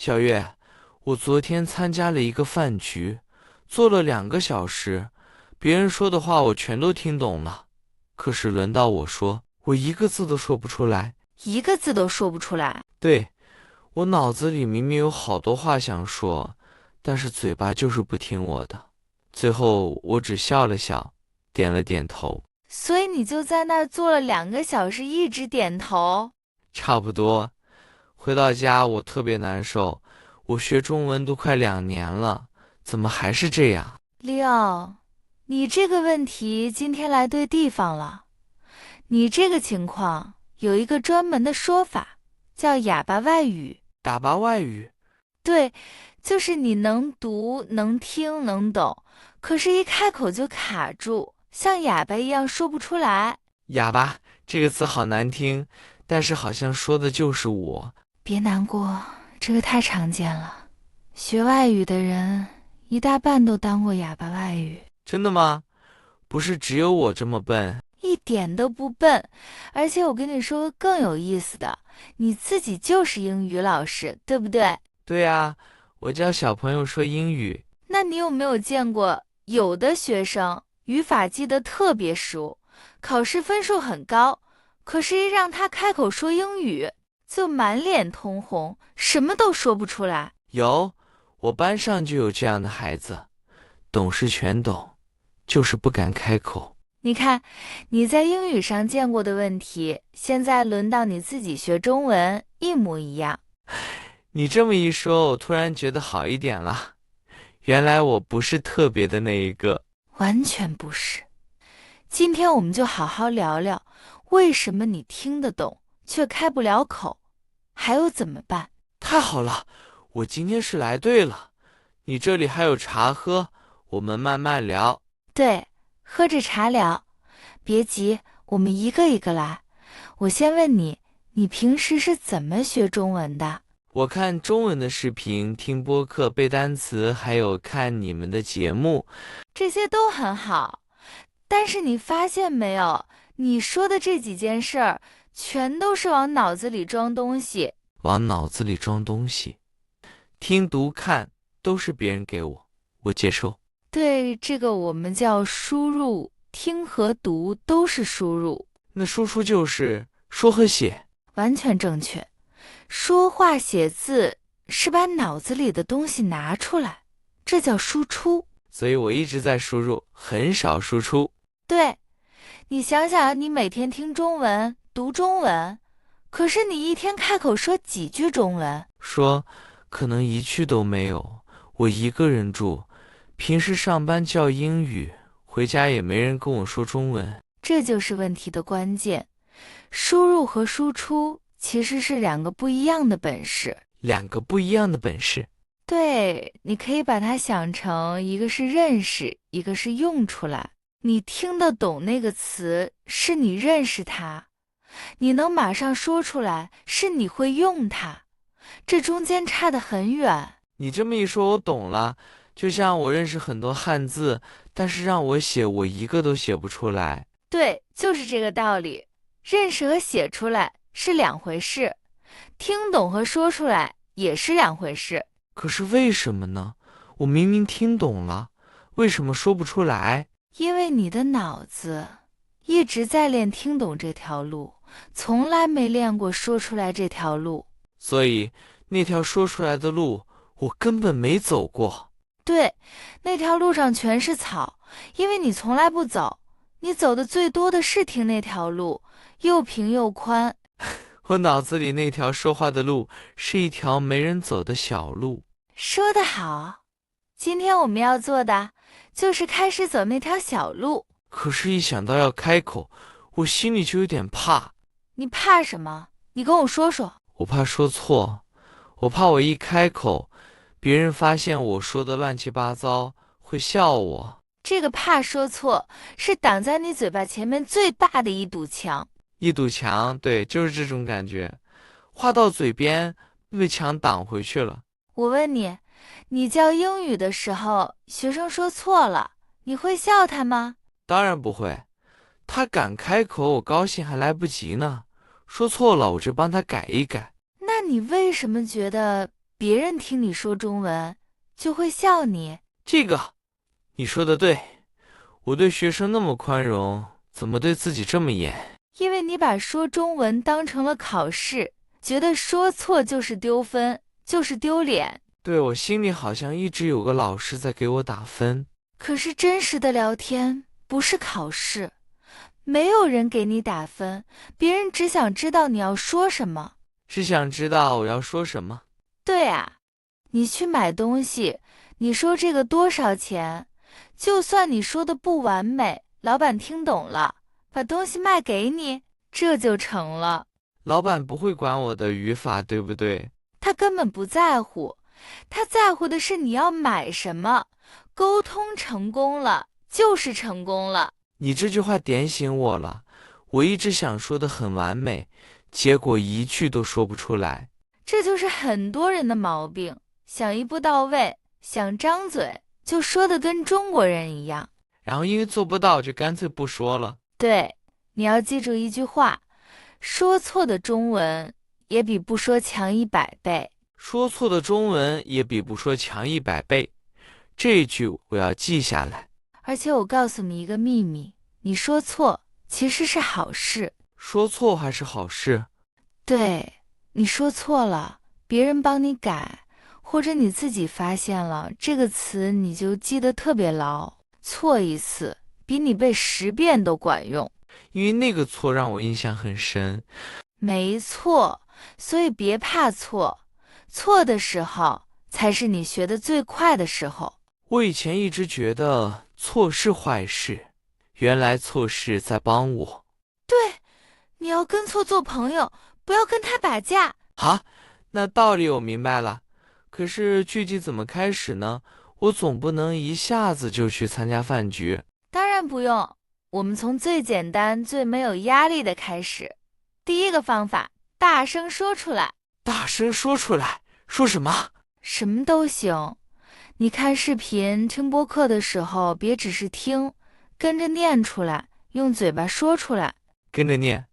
小月，我昨天参加了一个饭局，做了2个小时，别人说的话我全都听懂了，可是轮到我说，我一个字都说不出来。一个字都说不出来。对，我脑子里明明有好多话想说，但是嘴巴就是不听我的。最后我只笑了笑，点了点头。所以你就在那儿坐了2个小时，一直点头。差不多。回到家我特别难受，我学中文都快2年了，怎么还是这样？Leo，你这个问题今天来对地方了。你这个情况有一个专门的说法，叫哑巴外语。哑巴外语？对，就是你能读、能听、能懂，可是一开口就卡住，像哑巴一样说不出来。哑巴这个词好难听，但是好像说的就是我。别难过，这个太常见了，学外语的人一大半都当过哑巴外语。真的吗？不是只有我这么笨？一点都不笨，而且我跟你说个更有意思的，你自己就是英语老师，对不对？对呀，我教小朋友说英语。那你有没有见过有的学生语法记得特别熟，考试分数很高，可是一让他开口说英语，就满脸通红，什么都说不出来。有，我班上就有这样的孩子，懂是全懂，就是不敢开口。你看，你在英语上见过的问题，现在轮到你自己学中文，一模一样。你这么一说，我突然觉得好一点了。原来我不是特别的那一个。完全不是。今天我们就好好聊聊，为什么你听得懂却开不了口，还有怎么办？太好了，我今天是来对了。你这里还有茶喝，我们慢慢聊。对，喝着茶聊。别急，我们一个一个来。我先问你，你平时是怎么学中文的？我看中文的视频，听播客，背单词，还有看你们的节目。这些都很好，但是你发现没有，你说的这几件事儿，全都是往脑子里装东西。往脑子里装东西，听读看都是别人给我，我接受。对，这个我们叫输入，听和读都是输入。那输出就是说和写。完全正确。说话写字是把脑子里的东西拿出来，这叫输出。所以我一直在输入，很少输出。对，你想想，你每天听中文、读中文，可是你一天开口说几句中文？说可能一句都没有。我一个人住，平时上班教英语，回家也没人跟我说中文。这就是问题的关键。输入和输出其实是2个不一样的本事。2个不一样的本事。对，你可以把它想成一个是认识，一个是用出来。你听得懂那个词，是你认识它；你能马上说出来，是你会用它。这中间差得很远。你这么一说，我懂了。就像我认识很多汉字，但是让我写，我一个都写不出来。对，就是这个道理。认识和写出来是2回事，听懂和说出来也是2回事。可是为什么呢？我明明听懂了，为什么说不出来？因为你的脑子一直在练听懂这条路，从来没练过说出来这条路。所以那条说出来的路，我根本没走过。对，那条路上全是草，因为你从来不走，你走的最多的是听那条路，又平又宽。我脑子里那条说话的路，是一条没人走的小路。说得好，今天我们要做的就是开始走那条小路。可是，一想到要开口，我心里就有点怕。你怕什么？你跟我说说。我怕说错，我怕我一开口，别人发现我说的乱七八糟，会笑我。这个怕说错是挡在你嘴巴前面最大的一堵墙。一堵墙，对，就是这种感觉。话到嘴边，被墙挡回去了。我问你，你教英语的时候，学生说错了，你会笑他吗？当然不会，他敢开口，我高兴还来不及呢。说错了，我就帮他改一改。那你为什么觉得别人听你说中文就会笑你。这个，你说的对，我对学生那么宽容，怎么对自己这么严？因为你把说中文当成了考试，觉得说错就是丢分，就是丢脸。对，我心里好像一直有个老师在给我打分。可是真实的聊天不是考试，没有人给你打分，别人只想知道你要说什么。是想知道我要说什么。对啊，你去买东西，你说这个多少钱？就算你说的不完美，老板听懂了，把东西卖给你，这就成了。老板不会管我的语法，对不对？他根本不在乎，他在乎的是你要买什么。沟通成功了，就是成功了。你这句话点醒我了，我一直想说的很完美，结果一句都说不出来。这就是很多人的毛病，想一步到位，想张嘴就说的跟中国人一样。然后因为做不到，就干脆不说了。对，你要记住一句话，说错的中文也比不说强100倍。说错的中文也比不说强100倍。这一句我要记下来。而且我告诉你一个秘密，你说错其实是好事。说错还是好事。对，你说错了，别人帮你改，或者你自己发现了这个词，你就记得特别牢。错一次比你背10遍都管用。因为那个错让我印象很深。没错，所以别怕错，错的时候才是你学得最快的时候。我以前一直觉得错是坏事，原来错是在帮我。对，你要跟错做朋友，不要跟他打架。啊，那道理我明白了，可是具体怎么开始呢？我总不能一下子就去参加饭局。当然不用，我们从最简单、最没有压力的开始。第一个方法，大声说出来。大声说出来，说什么？什么都行。你看视频、听播客的时候，别只是听，跟着念出来，用嘴巴说出来。跟着念。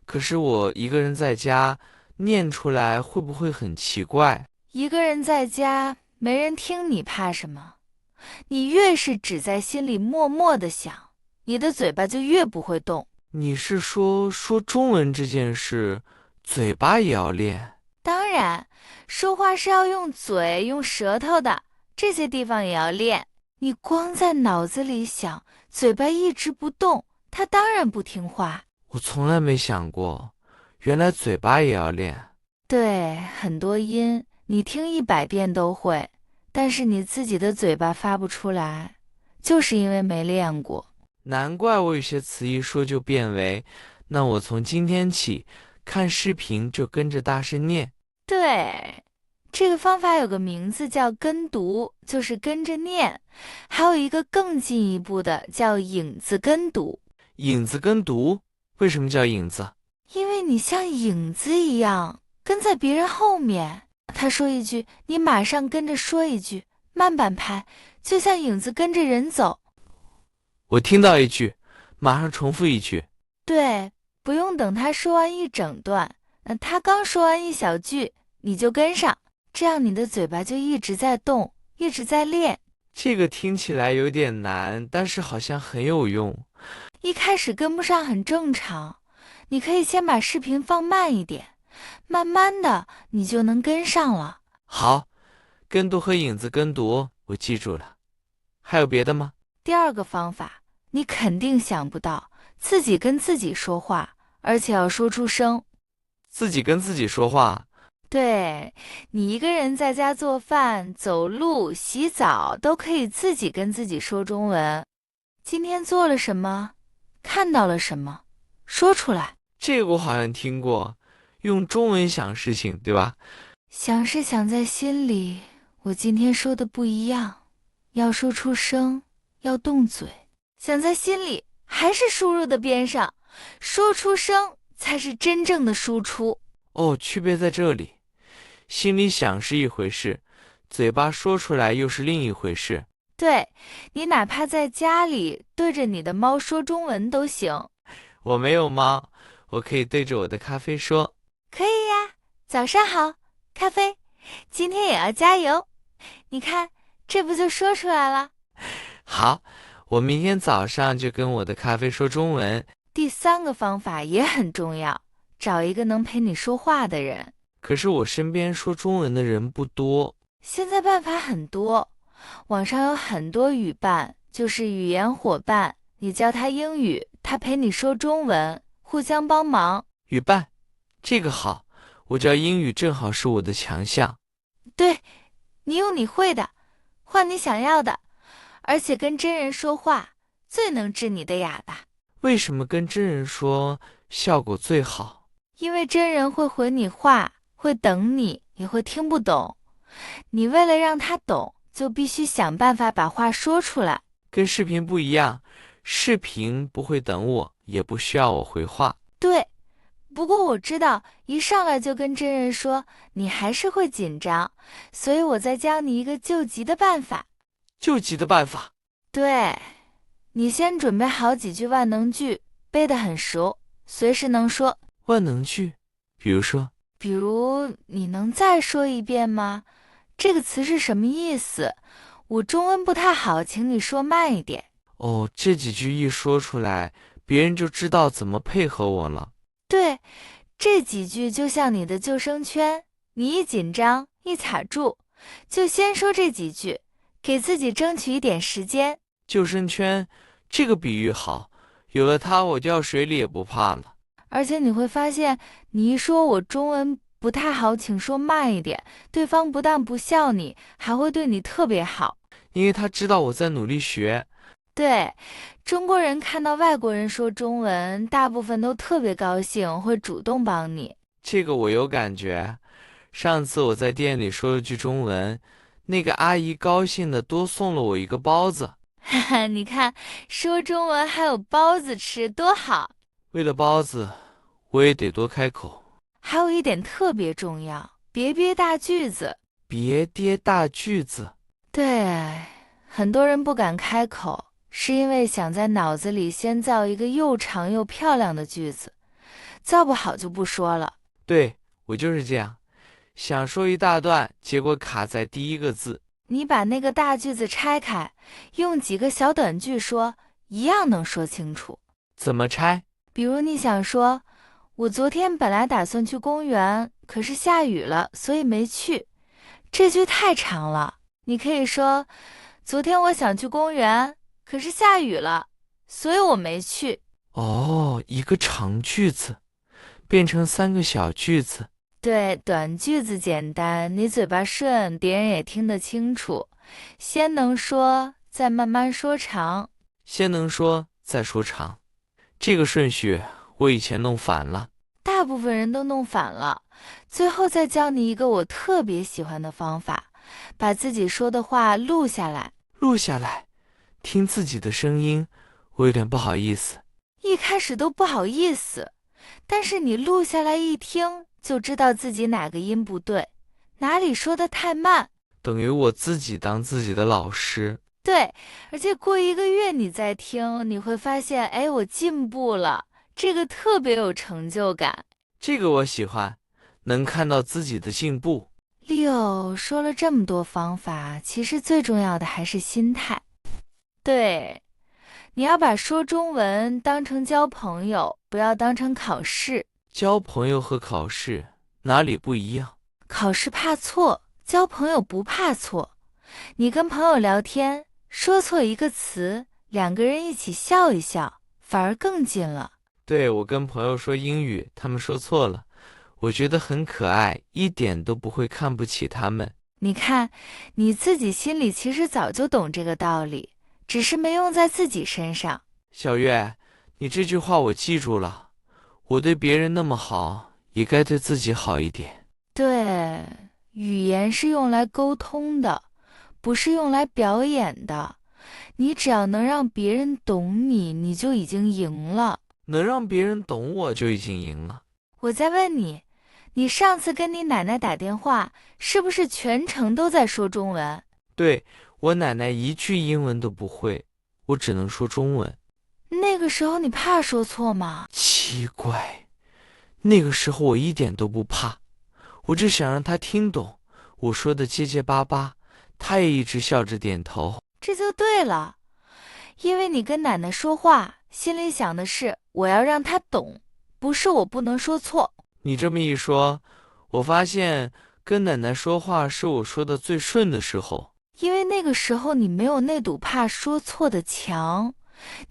可是我一个人在家，念出来会不会很奇怪？一个人在家，没人听你，怕什么？你越是只在心里默默的想，你的嘴巴就越不会动。你是说中文这件事，嘴巴也要练？当然，说话是要用嘴、用舌头的，这些地方也要练。你光在脑子里想，嘴巴一直不动，它当然不听话。我从来没想过，原来嘴巴也要练。对，很多音你听100遍都会，但是你自己的嘴巴发不出来，就是因为没练过。难怪我有些词一说就变为，那我从今天起看视频就跟着大声念。对，这个方法有个名字叫跟读，就是跟着念，还有一个更进一步的叫影子跟读。影子跟读，为什么叫影子？因为你像影子一样跟在别人后面，他说一句，你马上跟着说一句，慢半拍，就像影子跟着人走。我听到一句，马上重复一句。对，不用等他说完一整段，他刚说完一小句，你就跟上，这样你的嘴巴就一直在动，一直在练。这个听起来有点难，但是好像很有用。一开始跟不上很正常，你可以先把视频放慢一点，慢慢的你就能跟上了。好，跟读和影子跟读，我记住了。还有别的吗？第二个方法，你肯定想不到，自己跟自己说话，而且要说出声。自己跟自己说话。对，你一个人在家做饭、走路、洗澡，都可以自己跟自己说中文。今天做了什么？看到了什么？说出来。这个我好像听过，用中文想事情，对吧？想是想在心里，我今天说的不一样，要说出声，要动嘴。想在心里，还是输入的边上，说出声才是真正的输出。哦，区别在这里。心里想是一回事，嘴巴说出来又是另一回事。对，你哪怕在家里对着你的猫说中文都行。我没有猫，我可以对着我的咖啡说。可以呀，早上好，咖啡。今今天也要加油。你看，这不就说出来了？好，我明天早上就跟我的咖啡说中文。第3个方法也很重要，找一个能陪你说话的人。可是我身边说中文的人不多。现在办法很多，网上有很多语伴，就是语言伙伴，你教他英语，他陪你说中文，互相帮忙。语伴，这个好，我教英语正好是我的强项。对，你用你会的，换你想要的，而且跟真人说话最能治你的哑巴。为什么跟真人说效果最好？因为真人会回你话，会等你，也会听不懂。你为了让他懂，就必须想办法把话说出来。跟视频不一样，视频不会等我，也不需要我回话。对，不过我知道一上来就跟真人说，你还是会紧张，所以我再教你一个救急的办法。救急的办法？对，你先准备好几句万能句，背得很熟，随时能说。万能句，比如你能再说一遍吗？这个词是什么意思？我中文不太好，请你说慢一点。哦，这几句一说出来，别人就知道怎么配合我了。对，这几句就像你的救生圈，你一紧张一卡住，就先说这几句，给自己争取一点时间。救生圈，这个比喻好，有了它，我掉水里也不怕了。而且你会发现，你一说我中文不太好，请说慢一点，对方不但不笑你，还会对你特别好。因为他知道我在努力学。对，中国人看到外国人说中文，大部分都特别高兴，会主动帮你。这个我有感觉。上次我在店里说了句中文，那个阿姨高兴的多送了我一个包子。哈哈，你看，说中文还有包子吃，多好！为了包子，我也得多开口。还有一点特别重要，别憋大句子。别憋大句子。对，很多人不敢开口，是因为想在脑子里先造一个又长又漂亮的句子，造不好就不说了。对，我就是这样，想说一大段，结果卡在第一个字。你把那个大句子拆开，用几个小短句说，一样能说清楚。怎么拆？比如你想说，我昨天本来打算去公园，可是下雨了，所以没去。这句太长了，你可以说，昨天我想去公园，可是下雨了，所以我没去。哦，一个长句子变成3个小句子。对，短句子简单，你嘴巴顺，别人也听得清楚。先能说，再慢慢说长。先能说，再说长。这个顺序我以前弄反了。大部分人都弄反了。最后再教你一个我特别喜欢的方法，把自己说的话录下来。录下来，听自己的声音，我有点不好意思。一开始都不好意思，但是你录下来一听，就知道自己哪个音不对，哪里说的太慢。等于我自己当自己的老师。对，而且过1个月你再听，你会发现，哎，我进步了，这个特别有成就感。这个我喜欢，能看到自己的进步。6说了这么多方法，其实最重要的还是心态。对，你要把说中文当成交朋友，不要当成考试。交朋友和考试哪里不一样？考试怕错，交朋友不怕错。你跟朋友聊天，说错一个词，2个人一起笑一笑，反而更近了。对，我跟朋友说英语，他们说错了，我觉得很可爱，一点都不会看不起他们。你看，你自己心里其实早就懂这个道理，只是没用在自己身上。小月，你这句话我记住了，我对别人那么好，也该对自己好一点。对，语言是用来沟通的，不是用来表演的。你只要能让别人懂你，你就已经赢了。能让别人懂我就已经赢了。我再问你，你上次跟你奶奶打电话，是不是全程都在说中文？对，我奶奶一句英文都不会，我只能说中文。那个时候你怕说错吗？奇怪，那个时候我一点都不怕，我只想让她听懂，我说的结结巴巴，他也一直笑着点头。这就对了，因为你跟奶奶说话，心里想的是我要让她懂，不是我不能说错。你这么一说，我发现跟奶奶说话是我说的最顺的时候，因为那个时候你没有那堵怕说错的墙，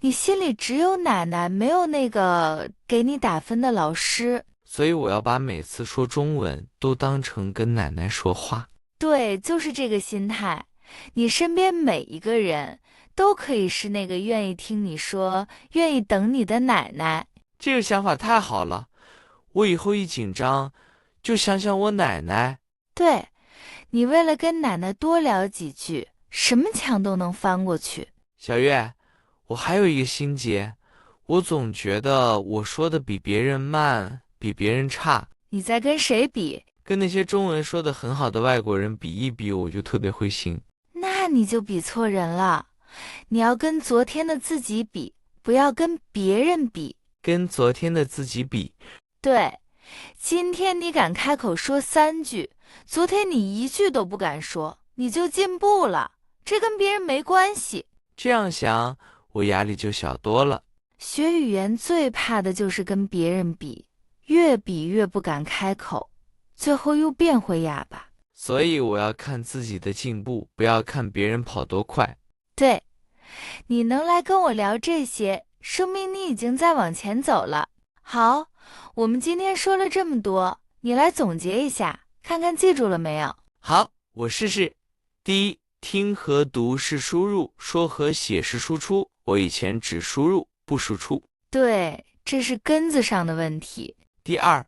你心里只有奶奶，没有那个给你打分的老师。所以我要把每次说中文都当成跟奶奶说话。对，就是这个心态。你身边每一个人都可以是那个愿意听你说、愿意等你的奶奶。这个想法太好了，我以后一紧张就想想我奶奶。对，你为了跟奶奶多聊几句，什么墙都能翻过去。小月，我还有一个心结，我总觉得我说的比别人慢，比别人差。你在跟谁比？跟那些中文说的很好的外国人比一比，我就特别灰心。那你就比错人了。你要跟昨天的自己比，不要跟别人比。跟昨天的自己比，对，今天你敢开口说3句，昨天你1句都不敢说，你就进步了。这跟别人没关系。这样想，我压力就小多了。学语言最怕的就是跟别人比，越比越不敢开口，最后又变回哑巴。所以我要看自己的进步，不要看别人跑多快。对，你能来跟我聊这些，说明你已经在往前走了。好，我们今天说了这么多，你来总结一下，看看记住了没有？好，我试试。第一，听和读是输入，说和写是输出。我以前只输入不输出。对，这是根子上的问题。第二，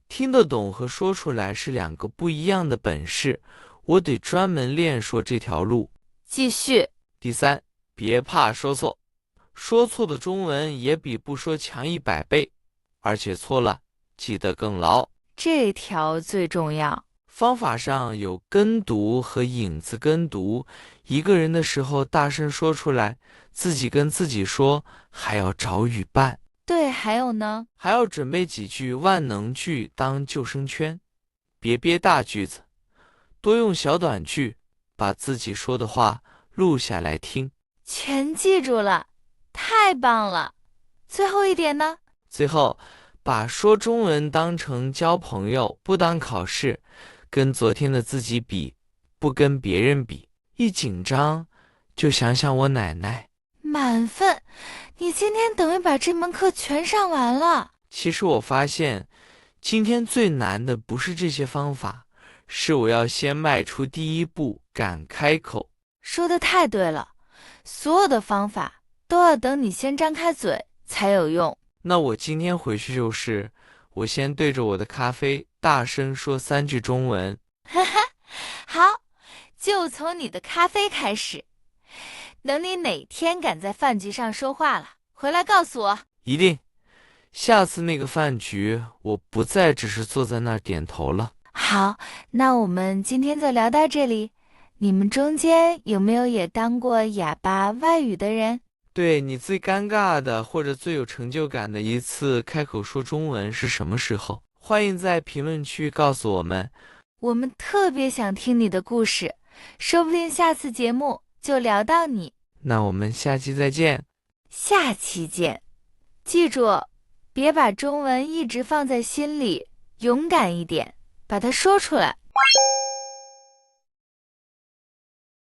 听得懂和说出来是2个不一样的本事，我得专门练说这条路。继续。第三，别怕说错，说错的中文也比不说强100倍，而且错了记得更牢。这条最重要。方法上有跟读和影子跟读，一个人的时候大声说出来，自己跟自己说，还要找语伴。对，还有呢？还要准备几句万能句当救生圈，别憋大句子，多用小短句，把自己说的话录下来听。全记住了，太棒了。最后一点呢？最后，把说中文当成交朋友，不当考试，跟昨天的自己比，不跟别人比。一紧张，就想想我奶奶。满分！你今天等于把这门课全上完了。其实我发现，今天最难的不是这些方法，是我要先迈出第一步，敢开口。说的太对了，所有的方法都要等你先张开嘴才有用。那我今天回去就是，我先对着我的咖啡大声说3句中文。哈哈，好，就从你的咖啡开始。等你哪天敢在饭局上说话了，回来告诉我。一定。下次那个饭局，我不再只是坐在那儿点头了。好，那我们今天就聊到这里。你们中间有没有也当过哑巴外语的人？对，你最尴尬的或者最有成就感的一次开口说中文是什么时候？欢迎在评论区告诉我们。我们特别想听你的故事，说不定下次节目就聊到你。那我们下期再见。下期见。记住，别把中文一直放在心里，勇敢一点，把它说出来。